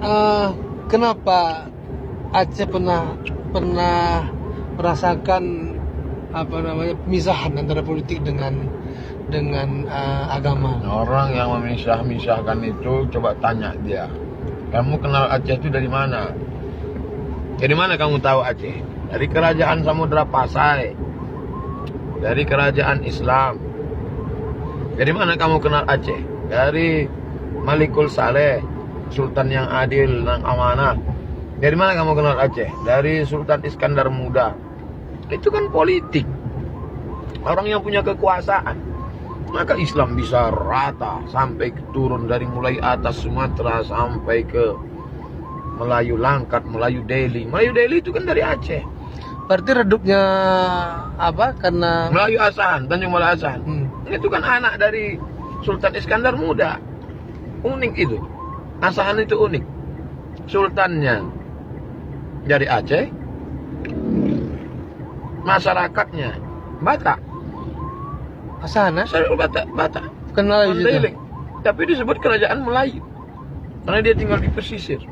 eh, kenapa Aceh pernah merasakan pemisahan antara politik dengan agama? Orang yang memisahkan itu coba tanya dia, kamu kenal Aceh itu dari mana? Dari mana kamu tahu Aceh? Dari kerajaan Samudra Pasai, dari kerajaan Islam. Dari mana kamu kenal Aceh? Dari Malikul Saleh, Sultan yang adil dan amanah. Dari mana kamu kenal Aceh? Dari Sultan Iskandar Muda. Itu kan politik, orang yang punya kekuasaan. Maka Islam bisa rata sampai turun dari mulai atas Sumatera sampai ke Melayu Langkat, Melayu Deli. Melayu Deli itu kan dari Aceh. Berarti redupnya karena Melayu Asahan, Tanjung Balai Asahan. Itu kan anak dari Sultan Iskandar Muda. Unik itu. Asahan itu unik. Sultannya dari Aceh, masyarakatnya Batak. Asana Batak. bukan Melayu situ. Mandailing. Tapi disebut kerajaan Melayu karena dia tinggal di pesisir.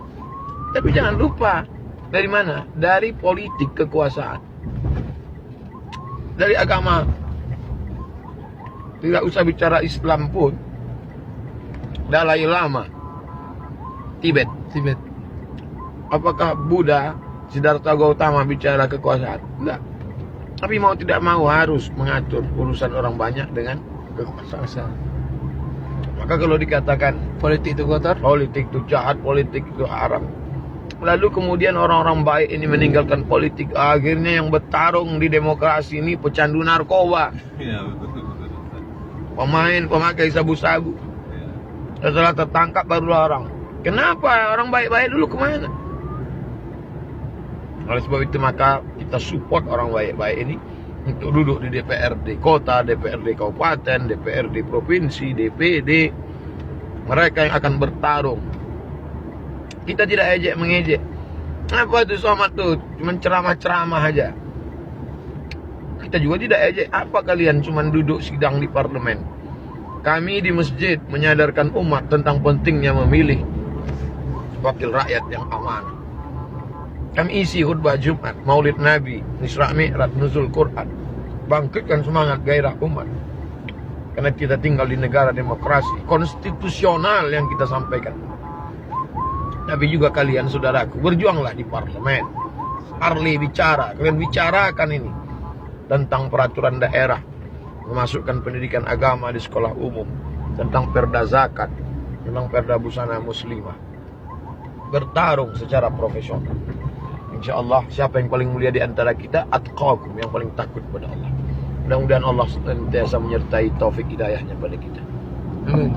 Tapi jangan lupa, dari mana? Dari politik kekuasaan, dari agama. Tidak usah bicara Islam pun, Dalai Lama, Tibet. Apakah Buddha, Siddhartha Gautama bicara kekuasaan? Enggak. Tapi mau tidak mau harus mengatur urusan orang banyak dengan kekuasaan. Maka kalau dikatakan Politik itu kotor. politik itu jahat, politik itu haram, lalu kemudian orang-orang baik ini meninggalkan politik, akhirnya yang bertarung di demokrasi ini pecandu narkoba, pemakai sabu-sabu. Setelah tertangkap barulah orang. Kenapa orang baik-baik dulu kemana? Oleh sebab itu maka kita support orang baik-baik ini untuk duduk di DPRD kota, DPRD kabupaten, DPRD provinsi, DPD. Mereka yang akan bertarung. Kita tidak mengejek. Apa itu Somad tuh? Cuma ceramah-ceramah aja. Kita juga tidak ejek. Apa kalian cuma duduk sidang di parlemen? Kami di masjid menyadarkan umat tentang pentingnya memilih wakil rakyat yang amanah. Kami isi khutbah Jumat, Maulid Nabi, Isra Mi'raj, Nuzul Quran. Bangkitkan semangat gairah umat. Karena kita tinggal di negara demokrasi, konstitusional yang kita sampaikan. Tapi juga kalian saudaraku, berjuanglah di parlemen. Parli bicara, kalian bicarakan ini tentang peraturan daerah, memasukkan pendidikan agama di sekolah umum, tentang perda zakat, tentang perda busana muslimah. Bertarung secara profesional. InsyaAllah siapa yang paling mulia di antara kita? Atqakum, yang paling takut pada Allah. Mudah-mudahan Allah senantiasa menyertai taufik hidayahnya pada kita. Amin.